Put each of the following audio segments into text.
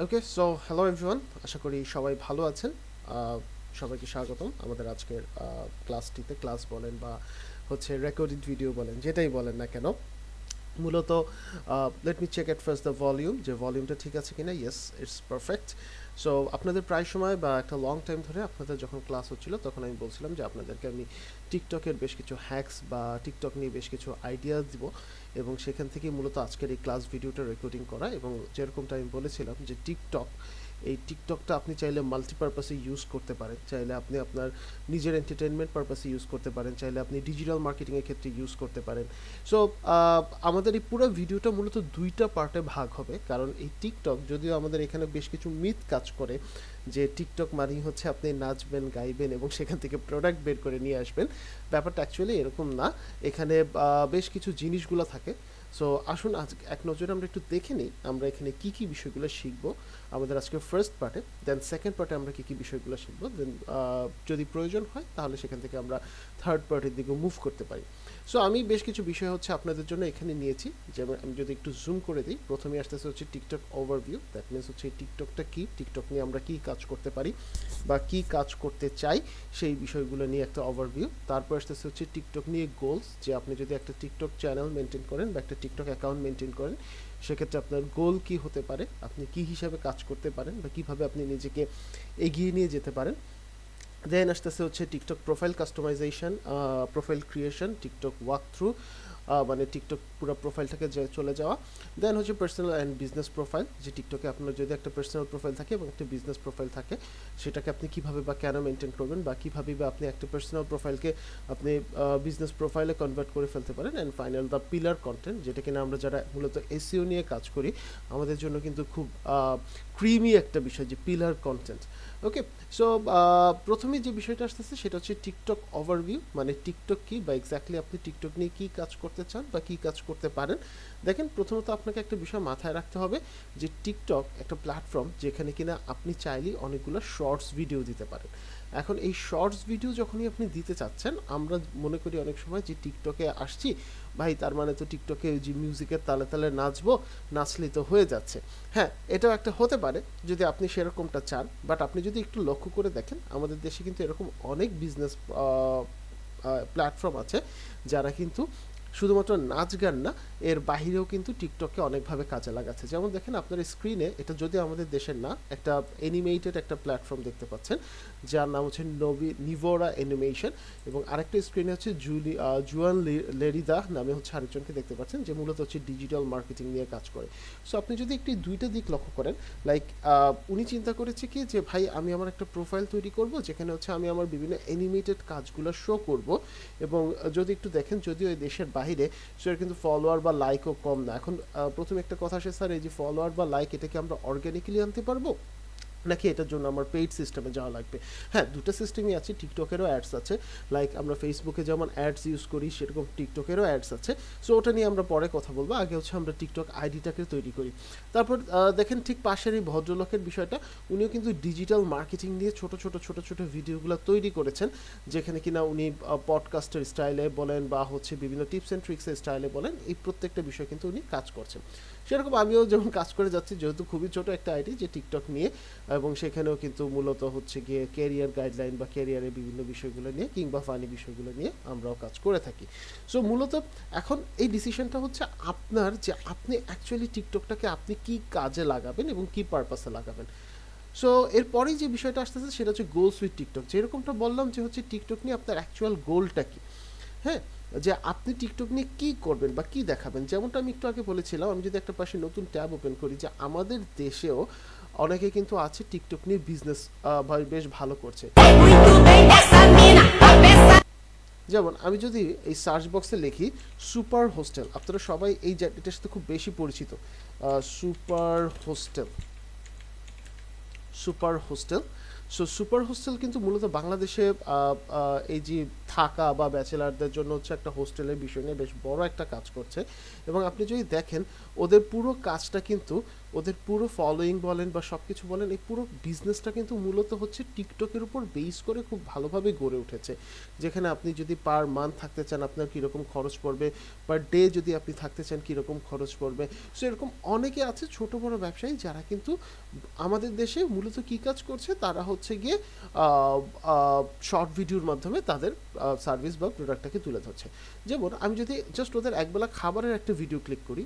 ওকে, so hello everyone, আশা করি সবাই ভালো আছেন। সবাইকে স্বাগতম আমাদের আজকের ক্লাসটিতে। ক্লাস বলেন বা হচ্ছে রেকর্ডেড ভিডিও বলেন, যেটাই বলেন না কেন, মূলত let me check at first the volume, যে ভলিউমটা ঠিক আছে কিনা। Yes, it's perfect. সো আপনাদের প্রায় সময় বা একটা লং টাইম ধরে আপনাদের যখন ক্লাস হচ্ছিল তখন আমি বলছিলাম যে আপনাদেরকে আমি টিকটকের বেশ কিছু হ্যাকস বা টিকটক নিয়ে বেশ কিছু আইডিয়া দিব, এবং সেখান থেকে মূলত আজকের এই ক্লাস ভিডিওটা রেকর্ডিং করা। এবং যেরকমটা আমি বলেছিলাম যে এই টিকটকটা আপনি চাইলে মাল্টিপারপাসে ইউজ করতে পারেন, চাইলে আপনি আপনার নিজের এন্টারটেনমেন্ট পারপাসে ইউজ করতে পারেন, চাইলে আপনি ডিজিটাল মার্কেটিংয়ের ক্ষেত্রে ইউজ করতে পারেন। সো আমাদের এই পুরো ভিডিওটা মূলত দুইটা পার্টে ভাগ হবে, কারণ এই টিকটক, যদিও আমাদের এখানে বেশ কিছু মিথ কাজ করে যে টিকটক মানেই হচ্ছে আপনি নাচবেন, গাইবেন এবং সেখান থেকে প্রোডাক্ট বের করে নিয়ে আসবেন। ব্যাপারটা অ্যাকচুয়ালি এরকম না। এখানে বেশ কিছু জিনিসগুলো থাকে। সো আসুন আজ এক নজরে আমরা একটু দেখে নিই আমরা এখানে কি কি বিষয়গুলো শিখবো আমাদের আজকে ফার্স্ট পার্টে। দেন সেকেন্ড পার্টে আমরা কি কি বিষয়গুলো শিখবো, দেন যদি প্রয়োজন হয় তাহলে সেখান থেকে আমরা থার্ড পার্টের দিকে মুভ করতে পারি। সো আমি বেশ কিছু বিষয় হচ্ছে আপনাদের জন্য এখানে নিয়েছি। যেমন আমি যদি একটু জুম করে দিই, প্রথমে আসতেছে হচ্ছে টিকটক ওভারভিউ। দ্যাট মিনস হচ্ছে এই টিকটকটা কি, টিকটক নিয়ে আমরা কি কাজ করতে পারি বা কি কাজ করতে চাই, সেই বিষয়গুলো নিয়ে একটা ওভারভিউ। তারপর আসতেছে হচ্ছে টিকটক নিয়ে গোলস, যে আপনি যদি একটা টিকটক চ্যানেল মেনটেন করেন বা একটা টিকটক অ্যাকাউন্ট মেনটেন করেন, সেক্ষেত্রে আপনার গোল কি হতে পারে, আপনি কি হিসাবে কাজ করতে পারেন বা কিভাবে আপনি নিজেকে এগিয়ে নিয়ে যেতে পারেন। দেন আসতেছে হচ্ছে TikTok profile customisation, profile creation, TikTok walk through, মানে টিকটক পুরো প্রোফাইলটাকে চলে যাওয়া। দেন হচ্ছে পার্সোনাল অ্যান্ড বিজনেস প্রোফাইল, যে টিকটকে আপনার যদি একটা পার্সোনাল প্রোফাইল থাকে এবং একটা বিজনেস প্রোফাইল থাকে, সেটাকে আপনি কীভাবে বা কেন মেনটেন করবেন, বা কীভাবে বা আপনি একটা পার্সোনাল প্রোফাইলকে আপনি বিজনেস প্রোফাইলে কনভার্ট করে ফেলতে পারেন। And final the pillar content, যেটা কিনা আমরা যারা মূলত এসইও নিয়ে কাজ করি আমাদের জন্য কিন্তু খুব ক্রিমি একটা বিষয়, যে পিলার কন্টেন্ট। ওকে, সো প্রথমে যে বিষয়টা আসতেছে সেটা হচ্ছে টিকটক ওভারভিউ, মানে টিকটক কি বা এক্স্যাক্টলি আপনি টিকটক নিয়ে কী কাজ করতে চান বা কী কাজ করতে পারেন। দেখেন, প্রথমত আপনাকে একটা বিষয় মাথায় রাখতে হবে যে টিকটক একটা প্ল্যাটফর্ম যেখানে কিনা আপনি চাইলেই অনেকগুলো শর্টস ভিডিও দিতে পারেন। এখন এই শর্টস ভিডিও যখনই আপনি দিতে চাচ্ছেন, আমরা মনে করি অনেক সময় যে টিকটকে আসছি ভাই, তার মানে তো টিকটকে যে মিউজিকের তালে তালে নাচবো, নাচলেই তো হয়ে যাচ্ছে। হ্যাঁ, এটাও একটা হতে পারে যদি আপনি সেরকমটা চান, বাট আপনি যদি একটু লক্ষ্য করে দেখেন আমাদের দেশে কিন্তু এরকম অনেক বিজনেস প্ল্যাটফর্ম আছে যারা কিন্তু শুধুমাত্র নাচ গান না, এর বাহিরেও কিন্তু টিকটককে অনেকভাবে কাজে লাগাচ্ছে। যেমন দেখেন আপনার স্ক্রিনে, এটা যদি আমাদের দেশের না, একটা অ্যানিমেটেড একটা প্ল্যাটফর্ম দেখতে পাচ্ছেন যার নাম হচ্ছে নিভোরা অ্যানিমেশন, এবং আরেকটা স্ক্রিনে হচ্ছে জুয়ান লেরিদা নামে হচ্ছে আরেকজনকে দেখতে পাচ্ছেন, যে মূলত হচ্ছে ডিজিটাল মার্কেটিং নিয়ে কাজ করে। সো আপনি যদি একটি দুইটা দিক লক্ষ্য করেন, লাইক উনি চিন্তা করেছে কি যে ভাই, আমি আমার একটা প্রোফাইল তৈরি করব যেখানে হচ্ছে আমি আমার বিভিন্ন অ্যানিমেটেড কাজগুলো শো করব। এবং যদি একটু দেখেন, যদিও এই দেশের বাইরে সেটা কিন্তু ফলোয়ার বা লাইকও কম না। এখন প্রথমে একটা কথা আসে, স্যার এই যে ফলোয়ার বা লাইক, এটা কি আমরা অর্গ্যানিক্যালি আনতে পারবো নাকি এটার জন্য আমার পেইড সিস্টেমে যাওয়া লাগবে? হ্যাঁ, দুটো সিস্টেমই আছে। টিকটকেরও অ্যাডস আছে, লাইক আমরা ফেসবুকে যেমন অ্যাডস ইউজ করি সেরকম টিকটকেরও অ্যাডস আছে। সো ওটা নিয়ে আমরা পরে কথা বলবো, আগে হচ্ছে আমরা টিকটক আইডিটাকে তৈরি করি। তারপর দেখেন ঠিক পাশের এই ভদ্রলোকের বিষয়টা, উনিও কিন্তু ডিজিটাল মার্কেটিং নিয়ে ছোট ছোট ছোট ছোট ভিডিওগুলো তৈরি করেছেন, যেখানে কিনা উনি পডকাস্টের স্টাইলে বলেন বা হচ্ছে বিভিন্ন টিপস অ্যান্ড ট্রিক্সের স্টাইলে বলেন, এই প্রত্যেকটা বিষয় কিন্তু উনি কাজ করছেন। সেরকম আমিও যেমন কাজ করে যাচ্ছি, যেহেতু খুবই ছোট একটা আইডি যে টিকটক নিয়ে, এবং সেখানেও কিন্তু মূলত হচ্ছে গিয়ে ক্যারিয়ার গাইডলাইন বা ক্যারিয়ারের বিভিন্ন বিষয়গুলো নিয়ে কিংবা ফানি বিষয়গুলো নিয়ে আমরাও কাজ করে থাকি। সো মূলত এখন এই ডিসিশনটা হচ্ছে আপনার, যে আপনি অ্যাকচুয়ালি টিকটকটাকে আপনি কি কাজে লাগাবেন এবং কি পারপাসে লাগাবেন। সো এরপরেই যে বিষয়টা আসতেছে সেটা হচ্ছে গোলস উইথ টিকটক, যেরকমটা বললাম যে হচ্ছে টিকটক নিয়ে আপনার অ্যাকচুয়াল গোলটা কি। হ্যাঁ, যে আপনি টিকটক নিয়ে কী করবেন বা কী দেখাবেন। যেমনটা আমি একটু আগে বলেছিলাম, আমি যদি একটা পাশে নতুন ট্যাব ওপেন করি, যে আমাদের দেশেও অনেকে কিন্তু আছে টিকটক নিয়ে বিজনেস বেশ ভালো করছে। যেমন আমি যদি এই সার্চ বক্সে লিখি সুপার হোস্টেল, আপনারা সবাই এই এটার সাথে খুব বেশি পরিচিত। Super hostel, super hostel. So super hostel কিন্তু মূলত বাংলাদেশে এই যে থাকা বা ব্যাচেলারদের জন্য হচ্ছে একটা হোস্টেলের বিষয় নিয়ে বেশ বড় একটা কাজ করছে। এবং আপনি যদি দেখেন ওদের পুরো কাজটা কিন্তু ওদের পুরো ফলোয়িং বলেন বা সব কিছু বলেন, এই পুরো বিজনেসটা কিন্তু মূলত হচ্ছে টিকটকের উপর বেস করে খুব ভালোভাবে গড়ে উঠেছে। যেখানে আপনি যদি পার মান্থ থাকতে চান আপনার কীরকম খরচ পড়বে, পার ডে যদি আপনি থাকতে চান কীরকম খরচ পড়বে। সো এরকম অনেকে আছে ছোট বড় ব্যবসায়ী যারা কিন্তু আমাদের দেশে মূলত কী কাজ করছে, তারা হচ্ছে গিয়ে শর্ট ভিডিওর মাধ্যমে তাদের সার্ভিস বা প্রোডাক্টটাকে তুলে ধরছে। যেমন আমি যদি জাস্ট ওদের একবেলা খাবারের একটা ভিডিও ক্লিক করি,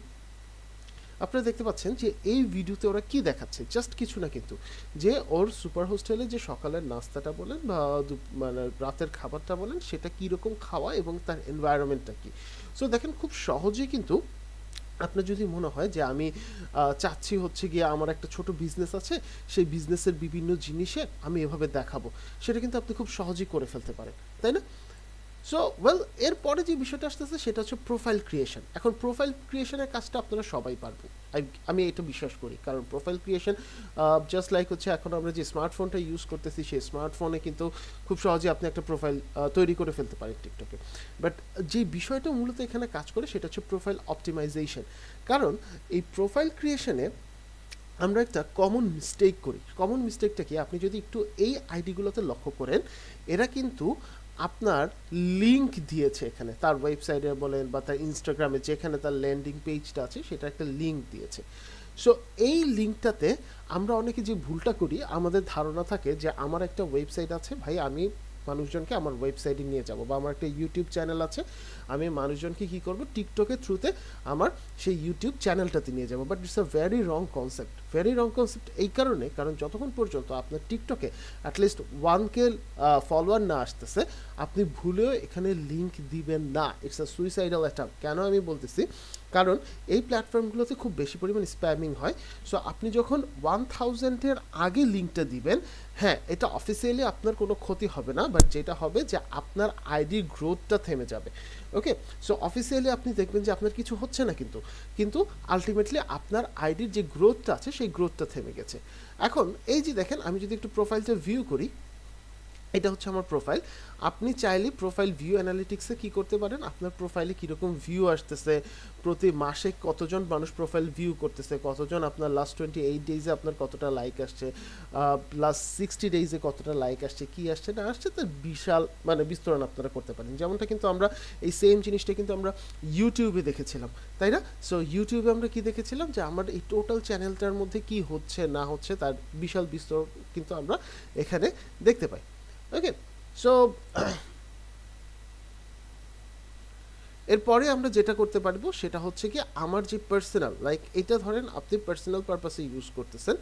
আপনারা দেখতে পাচ্ছেন যে এই ভিডিওতে ওরা কি দেখাচ্ছে, জাস্ট কিছু না কিন্তু, যে ওর সুপার হোস্টেলে যে সকালের নাস্তাটা বলেন বা মানে রাতের খাবারটা বলেন সেটা কীরকম খাওয়া এবং তার এনভায়রনমেন্টটা কী। সো দেখেন খুব সহজেই কিন্তু আপনার যদি মনে হয় যে আমি চাচ্ছি হচ্ছে গিয়ে আমার একটা ছোট বিজনেস আছে, সেই বিজনেসের বিভিন্ন জিনিসে আমি এভাবে দেখাবো, সেটা কিন্তু আপনি খুব সহজেই করে ফেলতে পারেন, তাই না? সো ওয়েল, এরপরে যে বিষয়টা আসতেছে সেটা হচ্ছে প্রোফাইল ক্রিয়েশন। এখন প্রোফাইল ক্রিয়েশনের কাজটা আপনারা সবাই পারবো, আমি এটা বিশ্বাস করি, কারণ প্রোফাইল ক্রিয়েশন জাস্ট লাইক হচ্ছে এখন আমরা যে স্মার্টফোনটা ইউজ করতেছি সেই স্মার্টফোনে কিন্তু খুব সহজে আপনি একটা প্রোফাইল তৈরি করে ফেলতে পারেন টিকটকে। বাট যে বিষয়টা মূলত এখানে কাজ করে সেটা হচ্ছে প্রোফাইল অপটিমাইজেশন। কারণ এই প্রোফাইল ক্রিয়েশনে আমরা একটা কমন মিস্টেক করি। কমন মিস্টেকটা কি, আপনি যদি একটু এই আইডিগুলোতে লক্ষ্য করেন, এরা কিন্তু আপনার লিঙ্ক দিয়েছে এখানে, তার ওয়েবসাইটে বলেন বা তার ইনস্টাগ্রামে যেখানে তার ল্যান্ডিং পেজটা আছে সেটা একটা লিঙ্ক দিয়েছে। সো এই লিঙ্কটাতে আমরা অনেকে যে ভুলটা করি, আমাদের ধারণা থাকে যে আমার একটা ওয়েবসাইট আছে, ভাই আমি মানুষজনকে আমার ওয়েবসাইটে নিয়ে যাব, বা আমার একটা ইউটিউব চ্যানেল আছে, আমি মানুষজনকে কী করব, টিকটকের থ্রুতে আমার সেই ইউটিউব চ্যানেলটাতে নিয়ে যাব। But it's a very wrong concept, very wrong concept এই কারণে, কারণ যতক্ষণ পর্যন্ত আপনার টিকটকে অ্যাটলিস্ট 1K ফলোয়ার না আসতেছে, আপনি ভুলেও এখানে লিঙ্ক দিবেন না। It's a suicidal attack. কেন আমি বলতেছি, কারণ এই প্ল্যাটফর্মগুলোতে খুব বেশি পরিমাণ স্প্যামিং হয়। সো আপনি যখন 1000-এর আগে লিঙ্কটা দিবেন, হ্যাঁ এটা অফিসিয়ালি আপনার কোনো ক্ষতি হবে না, বাট যেটা হবে যে আপনার আইডির গ্রোথটা থেমে যাবে। ওকে, সো অফিসিয়ালি আপনি দেখবেন যে আপনার কিছু হচ্ছে না, কিন্তু আলটিমেটলি আপনার আইডির যে গ্রোথটা আছে সেই গ্রোথটা থেমে গেছে। এখন এই যে দেখেন, আমি যদি একটু প্রোফাইলটা ভিউ করি, এটা হচ্ছে আমার প্রোফাইল। আপনি চাইলে প্রোফাইল ভিউ অ্যানালিটিক্সে কী করতে পারেন, আপনার প্রোফাইলে কীরকম ভিউ আসতেছে, প্রতি মাসে কতজন মানুষ প্রোফাইল ভিউ করতেছে, কতজন আপনার লাস্ট 28 ডেইজে আপনার কতটা লাইক আসছে, লাস্ট 60 ডেইজে কতটা লাইক আসছে, কী আসছে না আসছে, তার বিশাল মানে বিস্তরণ আপনারা করতে পারেন। যেমনটা কিন্তু আমরা এই সেম জিনিসটা কিন্তু আমরা ইউটিউবে দেখেছিলাম, তাই না? সো ইউটিউবে আমরা কি দেখেছিলাম, যে আমার এই টোটাল চ্যানেলটার মধ্যে কি হচ্ছে না হচ্ছে তার বিশাল বিস্তরণ কিন্তু আমরা এখানে দেখতে পাই। ওকে, সো এরপরে আমরা যেটা করতে পারবো সেটা হচ্ছে কি, আমার যে পার্সোনাল, লাইক এটা ধরেন আপনি পার্সোনাল পারপাসে ইউজ করতেছেন,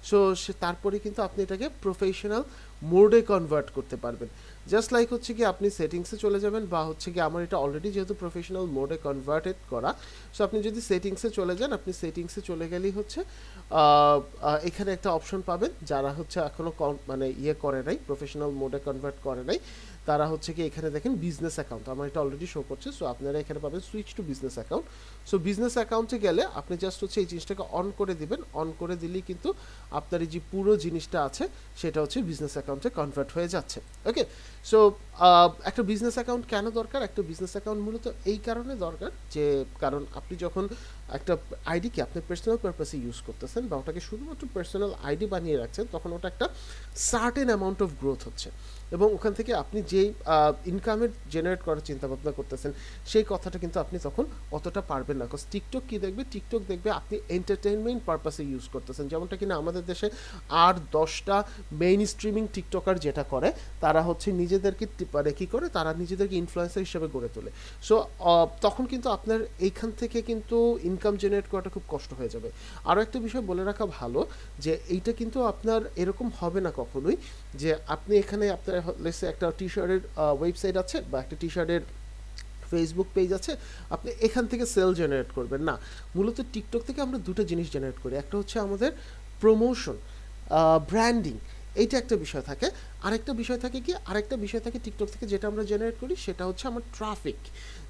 সো তারপরে কিন্তু আপনি এটাকে প্রফেশনাল মোডে কনভার্ট করতে পারবেন। জাস্ট লাইক হচ্ছে কি আপনি সেটিংসে চলে যাবেন, বা হচ্ছে কি আমার এটা অলরেডি যেহেতু প্রফেশনাল মোডে কনভার্টেড করা, সো আপনি যদি সেটিংসে চলে যান, আপনি সেটিংসে চলে গেলেই হচ্ছে এখানে একটা অপশন পাবেন, যারা হচ্ছে এখনও মানে ইয়ে করে নাই, প্রফেশনাল মোডে কনভার্ট করে নাই, তারা হচ্ছে কি এখানে দেখেন বিজনেস অ্যাকাউন্ট, আমার এটা অলরেডি শো করছে। সো আপনারা এখানে পাবেন switch to business account. So business অ্যাকাউন্টে গেলে আপনি জাস্ট হচ্ছে এই জিনিসটাকে অন করে দিবেন, অন করে দিলেই কিন্তু আপনার এই যে পুরো জিনিসটা আছে সেটা হচ্ছে বিজনেস অ্যাকাউন্টে কনভার্ট হয়ে যাচ্ছে। ওকে, সো একটা বিজনেস অ্যাকাউন্ট কেন দরকার? একটা বিজনেস অ্যাকাউন্ট মূলত এই কারণে দরকার যে, কারণ আপনি যখন একটা আইডিকে আপনি পার্সোনাল পারপাসে ইউজ করতেছেন, বা ওটাকে শুধুমাত্র পার্সোনাল আইডি বানিয়ে রাখছেন, তখন ওটা একটা সার্টেন অ্যামাউন্ট অফ গ্রোথ হচ্ছে, এবং ওখান থেকে আপনি যেই ইনকামের জেনারেট করার চিন্তা ভাবনা করতেছেন সেই কথাটা কিন্তু আপনি তখন অতটা পারবেন না। বিকজ টিকটক কী দেখবে, টিকটক দেখবে আপনি এন্টারটেনমেন্ট পারপাসে ইউজ করতেছেন, যেমনটা কিনা আমাদের দেশে 8-10টা মেইন স্ট্রিমিং টিকটকার যেটা করে, তারা হচ্ছে নিজেদেরকে মানে কী করে, তারা নিজেদেরকে ইনফ্লুয়েন্সার হিসেবে গড়ে তোলে। সো তখন কিন্তু আপনার এইখান থেকে কিন্তু ইনকাম জেনারেট করাটা খুব কষ্ট হয়ে যাবে। আরও একটা বিষয় বলে রাখা ভালো, যে এইটা কিন্তু আপনার এরকম হবে না কখনোই যে আপনি এখানে আপনার লেসে একটা টি শার্টের ওয়েবসাইট আছে বা একটা টি শার্টের ফেসবুক পেজ আছে, আপনি এখান থেকে সেল জেনারেট করবেন না। মূলত টিকটক থেকে আমরা দুটো জিনিস জেনারেট করি, একটা হচ্ছে আমাদের প্রমোশন, ব্র্যান্ডিং, এইটা একটা বিষয় থাকে। আরেকটা বিষয় থাকে কি, আরেকটা বিষয় থাকে টিকটক থেকে যেটা আমরা জেনারেট করি সেটা হচ্ছে আমার ট্রাফিক।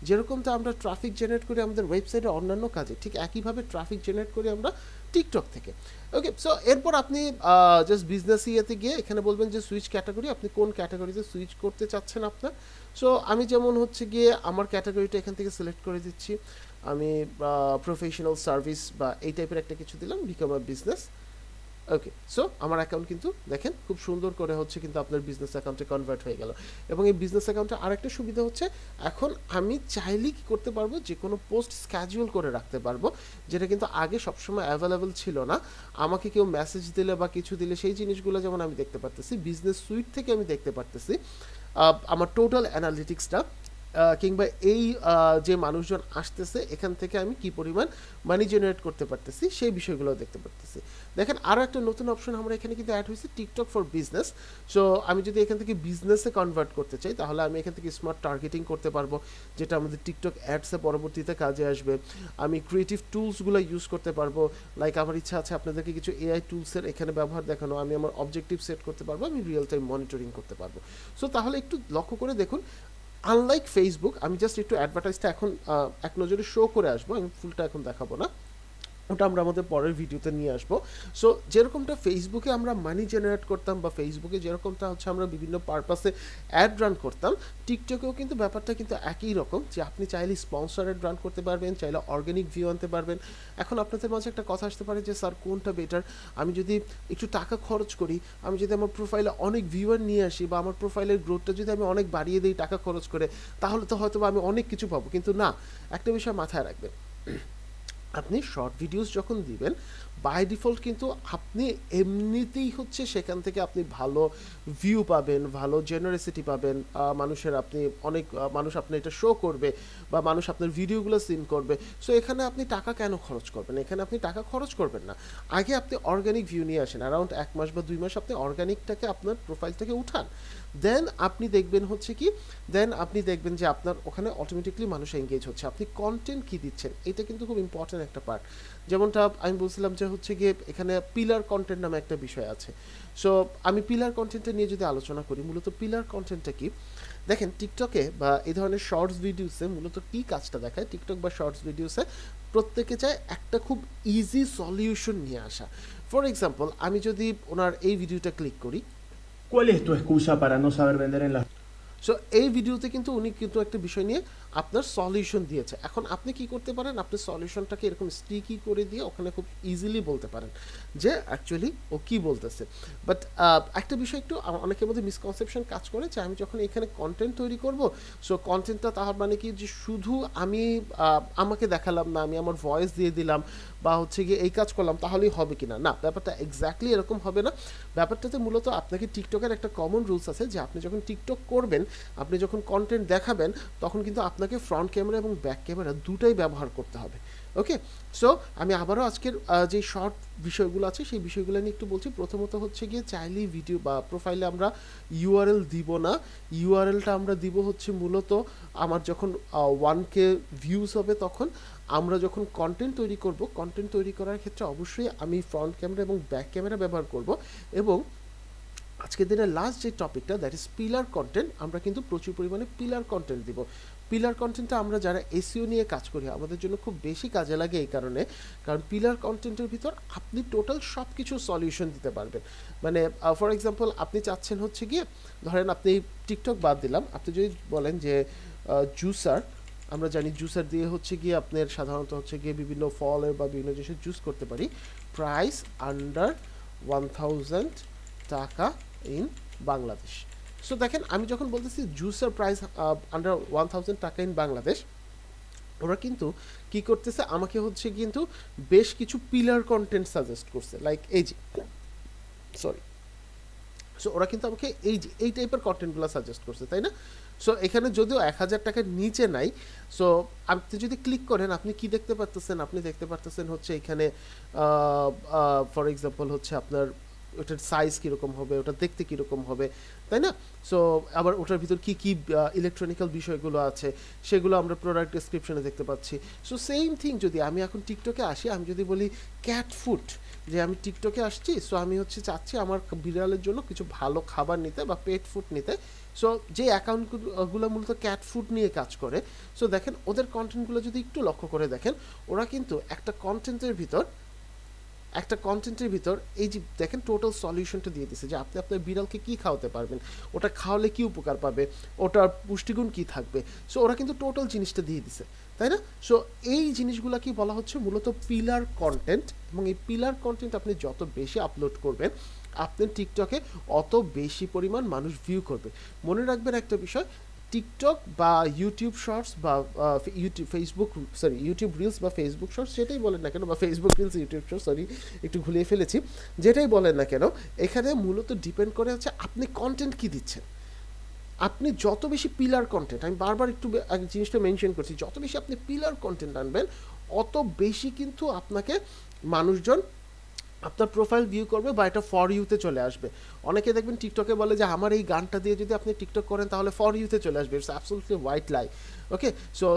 যেরকম তো আমরা ট্রাফিক জেনারেট করি আমাদের ওয়েবসাইটে অন্যান্য কাজে, ঠিক একইভাবে ট্রাফিক জেনারেট করি আমরা টিকটক থেকে। ওকে, সো এরপর আপনি জাস্ট বিজনেস ইয়েতে গিয়ে এখানে বলবেন যে সুইচ ক্যাটাগরি, আপনি কোন ক্যাটাগরিতে সুইচ করতে চাচ্ছেন আপনার। সো আমি যেমন হচ্ছে গিয়ে আমার ক্যাটাগরিটা এখান থেকে সিলেক্ট করে দিচ্ছি। আমি প্রফেশনাল সার্ভিস বা এই টাইপের একটা কিছু দিলাম, become a business. Okay, so আমার অ্যাকাউন্ট কিন্তু দেখেন খুব সুন্দর করে হচ্ছে কিন্তু আপনার বিজনেস অ্যাকাউন্টে কনভার্ট হয়ে গেল। এবং এই বিজনেস অ্যাকাউন্টে আরেকটা সুবিধা হচ্ছে, এখন আমি চাইলেই কি করতে পারবো, যে কোনো পোস্ট স্ক্যাজুয়াল করে রাখতে পারবো, যেটা কিন্তু আগে সবসময় অ্যাভেলেবল ছিল না। আমাকে কেউ মেসেজ দিলে বা কিছু দিলে সেই জিনিসগুলো যেমন আমি দেখতে পারতেছি, বিজনেস সুইট থেকে আমি দেখতে পারতেছি আমার টোটাল অ্যানালিটিক্সটা, কিংবা এই যে মানুষজন আসতেছে এখান থেকে আমি কি পরিমাণ মানি জেনারেট করতে পারতেছি সেই বিষয়গুলো দেখতে পারতেছি। দেখেন আরও একটা নতুন অপশন আমরা এখানে কিন্তু অ্যাড হয়েছে, টিকটক ফর বিজনেস। সো আমি যদি এখান থেকে বিজনেসে কনভার্ট করতে চাই, তাহলে আমি এখান থেকে স্মার্ট টার্গেটিং করতে পারবো, যেটা আমাদের টিকটক অ্যাডসে পরবর্তীতে কাজে আসবে। আমি ক্রিয়েটিভ টুলসগুলো ইউজ করতে পারবো, লাইক আমার ইচ্ছা আছে আপনাদেরকে কিছু এআই টুলসের এখানে ব্যবহার দেখানো, আমি আমার অবজেক্টিভ সেট করতে পারবো, আমি রিয়েল টাইম মনিটরিং করতে পারবো। সো তাহলে একটু লক্ষ্য করে দেখুন, আনলাইক ফেসবুক, আমি জাস্ট একটু অ্যাডভার্টাইজটা এখন এক নজরে শো করে আসবো, আমি ফুলটা এখন দেখাবো না, ওটা আমরা আমাদের পরের ভিডিওতে নিয়ে আসবো। সো যেরকমটা ফেসবুকে আমরা মানি জেনারেট করতাম, বা ফেসবুকে যেরকমটা হচ্ছে আমরা বিভিন্ন পারপাসে অ্যাড রান করতাম, টিকটকেও কিন্তু ব্যাপারটা কিন্তু একই রকম, যে আপনি চাইলে স্পন্সর অ্যাড রান করতে পারবেন, চাইলে অর্গানিক ভিউ আনতে পারবেন। এখন আপনাদের মাঝে একটা কথা আসতে পারে যে স্যার কোনটা বেটার, আমি যদি একটু টাকা খরচ করি, আমি যদি আমার প্রোফাইলে অনেক ভিউয়ার নিয়ে আসি, বা আমার প্রোফাইলের গ্রোথটা যদি আমি অনেক বাড়িয়ে দিই টাকা খরচ করে, তাহলে তো হয়তো আমি অনেক কিছু পাবো। কিন্তু না, একটা বিষয় মাথায় রাখবেন, আপনি শর্ট ভিডিওস যখন দিবেন, বাই ডিফল্ট কিন্তু আপনি এমনিতেই হচ্ছে সেখান থেকে আপনি ভালো ভিউ পাবেন, ভালো জেনারেসিটি পাবেন, মানুষের আপনি অনেক মানুষ আপনার এটা শো করবে, বা মানুষ আপনার ভিডিওগুলো সিন করবে। সো এখানে আপনি টাকা কেন খরচ করবেন, এখানে আপনি টাকা খরচ করবেন না। আগে আপনি অর্গানিক ভিউ নিয়ে আসেন, অ্যারাউন্ড 1 মাস বা 2 মাস আপনি অর্গানিকটাকে আপনার প্রোফাইল থেকে উঠান, দেন আপনি দেখবেন হচ্ছে কি, দেন আপনি দেখবেন যে আপনার ওখানে অটোমেটিকলি মানুষ এঙ্গেজ হচ্ছে। আপনি কন্টেন্ট কী দিচ্ছেন, এটা কিন্তু খুব ইম্পর্ট্যান্ট একটা পার্ট। যেমনটা আমি বলছিলাম যে হচ্ছে গিয়ে এখানে পিলার কন্টেন্ট নামে একটা বিষয় আছে। সো আমি পিলার কন্টেন্টটা নিয়ে যদি আলোচনা করি, মূলত পিলার কন্টেন্টটা কি, দেখেন টিকটকে বা এই ধরনের শর্টস ভিডিওসে মূলত কী কাজটা দেখায়, টিকটক বা শর্টস ভিডিওসে প্রত্যেকে চায় একটা খুব ইজি সলিউশন নিয়ে আসা। ফর এক্সাম্পল, আমি যদি ওনার এই ভিডিওটা ক্লিক করি, ¿Cuál es tu excusa para no saber vender en las so এই ভিডিওতে কিন্তু উনি কিন্তু একটা বিষয় নিয়ে আপনার সলিউশন দিয়েছে। এখন আপনি কি করতে পারেন, আপনি সলিউশনটাকে এরকম স্টিকি করে দিয়ে ওখানে খুব ইজিলি বলতে পারেন যে অ্যাকচুয়ালি ও কি বলতেছে। বাট একটা বিষয় একটু অনেকের মধ্যে মিসকনসেপশন কাজ করে, যে আমি যখন এখানে কন্টেন্ট তৈরি করব, সো কন্টেন্টটা তাহার মানে কি, যে শুধু আমি আমাকে দেখালাম না, আমি আমার ভয়েস দিয়ে দিলাম, বা হচ্ছে গিয়ে এই কাজ করলাম, তাহলেই হবে কি না, না, ব্যাপারটা এক্স্যাক্টলি এরকম হবে না। ব্যাপারটাতে মূলত আপনাকে টিকটকের একটা কমন রুলস আছে, যে আপনি যখন টিকটক করবেন, আপনি যখন কন্টেন্ট দেখাবেন, তখন কিন্তু আপনাকে ফ্রন্ট ক্যামেরা এবং ব্যাক ক্যামেরা দুটাই ব্যবহার করতে হবে। ওকে, সো আমি আবারও আজকের যে শর্ট বিষয়গুলো আছে সেই বিষয়গুলো নিয়ে একটু বলছি। প্রথমত হচ্ছে গিয়ে চাইলেই ভিডিও বা প্রোফাইলে আমরা ইউআরএল দিব না, ইউআরএলটা আমরা দিব হচ্ছে মূলত আমার যখন 1K ভিউজ হবে, তখন আমরা যখন কন্টেন্ট তৈরি করব, কন্টেন্ট তৈরি করার ক্ষেত্রে অবশ্যই আমি ফ্রন্ট ক্যামেরা এবং ব্যাক ক্যামেরা ব্যবহার করব। এবং আজকের দিনের লাস্ট যে টপিকটা, দ্যাট ইজ পিলার কন্টেন্ট, আমরা কিন্তু প্রচুর পরিমাণে পিলার কন্টেন্ট দিব। পিলার কন্টেন্টটা আমরা যারা এসইও নিয়ে কাজ করি আমাদের জন্য খুব বেশি কাজে লাগে, এই কারণে, কারণ পিলার কন্টেন্টের ভিতর আপনি টোটাল সব কিছু সলিউশন দিতে পারবেন। মানে ফর এক্সাম্পল, আপনি চাচ্ছেন হচ্ছে গিয়ে, ধরেন আপনি টিকটক বাদ দিলাম, আপনি যদি বলেন যে জুসার, আমরা জানি জুসার দিয়ে হচ্ছে গিয়ে আপনার সাধারণত হচ্ছে গিয়ে বিভিন্ন ফলের বা বিভিন্ন জিনিসের জুস করতে পারি, প্রাইস আন্ডার 1000 টাকা ইন বাংলাদেশ। সো দেখেন, আমি যখন বলতেছি জুসের প্রাইস আন্ডার 1000 টাকা ইন বাংলাদেশ, ওরা কিন্তু কি করতেছে, আমাকে হচ্ছে কিন্তু বেশ কিছু পিলার কন্টেন্ট সাজেস্ট করছে, লাইক এই যে, সরি, সো ওরা কিন্তু আমাকে এই যে এই টাইপের কন্টেন্টগুলো সাজেস্ট করছে, তাই না? সো এখানে যদিও 1000 টাকার নিচে নাই, সো আপনি যদি ক্লিক করেন, আপনি কি দেখতে পারতেছেন, আপনি দেখতে পারতেছেন হচ্ছে এখানে ফর এক্সাম্পল হচ্ছে আপনার ওটার সাইজ কীরকম হবে, ওটা দেখতে কীরকম হবে, তাই না? সো আবার ওটার ভিতর কী কী ইলেকট্রনিক্যাল বিষয়গুলো আছে সেগুলো আমরা প্রোডাক্ট ডেসক্রিপশনে দেখতে পাচ্ছি। সো সেম থিং যদি আমি এখন টিকটকে আসি, আমি যদি বলি ক্যাট ফুড, যে আমি টিকটকে আসছি, সো আমি হচ্ছে চাচ্ছি আমার বিড়ালের জন্য কিছু ভালো খাবার নিতে বা পেট ফুড নিতে। সো যে অ্যাকাউন্টগুলো মূলত ক্যাট ফুড নিয়ে কাজ করে, সো দেখেন ওদের কন্টেন্টগুলো যদি একটু লক্ষ্য করে দেখেন, ওরা কিন্তু একটা কন্টেন্টের ভিতর একটা কন্টেন্টের ভিতর এই যে দেখেন টোটাল সলিউশনটা দিয়ে দিছে যে আপনি আপনার বিড়ালকে কী খাওয়াতে পারবেন, ওটা খাওয়ালে কী উপকার পাবে, ওটার পুষ্টিগুণ কী থাকবে। সো ওরা কিন্তু টোটাল জিনিসটা দিয়ে দিছে, তাই না? সো এই জিনিসগুলোকেই বলা হচ্ছে মূলত পিলার কন্টেন্ট, এবং এই পিলার কন্টেন্ট আপনি যত বেশি আপলোড করবেন আপনার টিকটকে অত বেশি পরিমাণ মানুষ ভিউ করবে। মনে রাখবেন একটা বিষয়, টিকটক বা ইউটিউব শর্টস বা ইউটিউব রিলস বা ফেসবুক শর্টস যেটাই বলেন না কেন, বা Facebook reels YouTube shorts, sorry একটু ঘুরিয়ে ফেলেছি, যেটাই বলেন না কেন, এখানে মূলত ডিপেন্ড করে হচ্ছে আপনি কন্টেন্ট কি দিচ্ছেন। আপনি যত বেশি পিলার কন্টেন্ট, আমি বারবার একটু জিনিসটা মেনশন করছি, যত বেশি আপনি পিলার কন্টেন্ট আনবেন অত বেশি কিন্তু আপনাকে মানুষজন আপনার প্রোফাইল ভিউ করবে বা এটা ফর ইউতে চলে আসবে। অনেকে দেখবেন টিকটকে বলে যে আমার এই গানটা দিয়ে যদি আপনি টিকটক করেন তাহলে ফর ইউতে চলে আসবে। It's absolutely white lie. Okay, so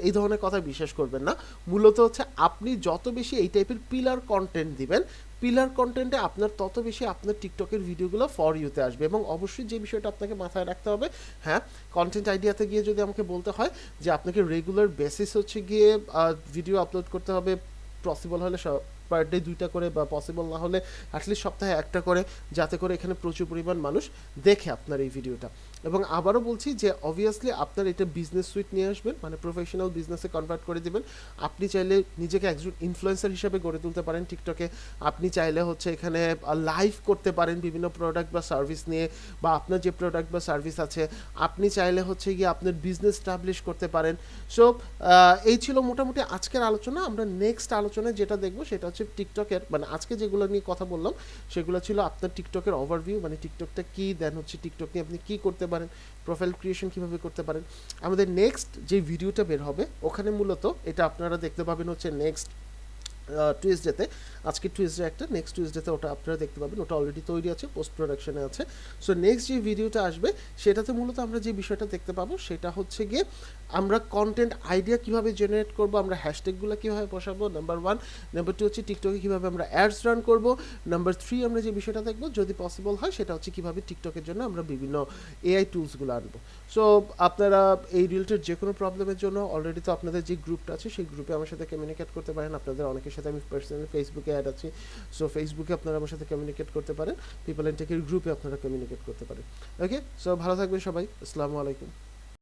এই ধরনের কথা বিশ্বাস করবেন না। মূলত হচ্ছে আপনি যত বেশি এই টাইপের পিলার কন্টেন্ট দিবেন, পিলার কন্টেন্টে আপনার তত বেশি আপনার টিকটকের ভিডিওগুলো ফর ইউতে আসবে। এবং অবশ্যই যে বিষয়টা আপনাকে মাথায় রাখতে হবে, হ্যাঁ, কন্টেন্ট আইডিয়াতে গিয়ে যদি আমাকে বলতে হয় যে আপনাকে রেগুলার বেসিস হচ্ছে গিয়ে ভিডিও আপলোড করতে হবে, পসিবল হলে পার ডে 2টা করে, বা পসিবল না হলে অ্যাটলিস্ট সপ্তাহে 1টা করে, যাতে করে এখানে প্রচুর পরিমাণ মানুষ দেখে আপনার এই ভিডিওটা। এবং আবারও বলছি যে অবভিয়াসলি আপনার এটা বিজনেস সুইট নিয়ে আসবেন, মানে প্রফেশনাল বিজনেসে কনভার্ট করে দিবেন। আপনি চাইলে নিজেকে একজন ইনফ্লুয়েন্সার হিসেবে গড়ে তুলতে পারেন টিকটকে। আপনি চাইলে হচ্ছে এখানে লাইভ করতে পারেন বিভিন্ন প্রোডাক্ট বা সার্ভিস নিয়ে, বা আপনার যে প্রোডাক্ট বা সার্ভিস আছে আপনি চাইলে হচ্ছে গিয়ে আপনার বিজনেস স্টাবলিশ করতে পারেন। সো এই ছিল মোটামুটি আজকের আলোচনা। আমরা নেক্সট আলোচনায় যেটা দেখবো সেটা হচ্ছে টিকটকের, মানে আজকে যেগুলো নিয়ে কথা বললাম সেগুলো ছিল আপনার টিকটকের ওভারভিউ, মানে টিকটকটা কী, দেন হচ্ছে টিকটক নিয়ে আপনি কী করতে পারেন, প্রোফাইল ক্রিয়েশন কীভাবে করতে পারেন। আমাদের নেক্সট যে ভিডিওটা বের হবে ওখানে মূলত এটা আপনারা দেখতে পাবেন হচ্ছে নেক্সট টুইসডেতে। আজকে টুইসডে একটা, নেক্সট টুইসডেতে ওটা আপনারা দেখতে পাবেন, ওটা অলরেডি তৈরি আছে, পোস্ট প্রোডাকশনে আছে। সো নেক্সট যে ভিডিওটা আসবে সেটাতে মূলত আমরা যে বিষয়টা দেখতে পাবো সেটা হচ্ছে গিয়ে আমরা কন্টেন্ট আইডিয়া কীভাবে জেনারেট করব, আমরা হ্যাশট্যাগুলো কীভাবে বসাবো, নাম্বার 1। নাম্বার 2 হচ্ছে টিকটকে কীভাবে আমরা অ্যাডস রান করব। নাম্বার 3 আমরা যে বিষয়টা দেখবো যদি পসিবল হয় সেটা হচ্ছে কীভাবে টিকটকের জন্য আমরা বিভিন্ন এআই টুলসগুলো আনবো। সো আপনারা এই রিলেটেড যে কোনো প্রবলেমের জন্য অলরেডি তো আপনাদের যে গ্রুপটা আছে সেই গ্রুপে আমার সাথে কমিউনিকেট করতে পারেন। আপনাদের অনেকের সাথে আমি পার্সোনালি ফেসবুকে অ্যাড আছি, সো ফেসবুকে আপনারা আমার সাথে কমিউনিকেট করতে পারেন, পিপল এন্ড টেকের গ্রুপে আপনারা কমিউনিকেট করতে পারেন। ওকে, সো ভালো থাকবেন সবাই, আসসালামু আলাইকুম।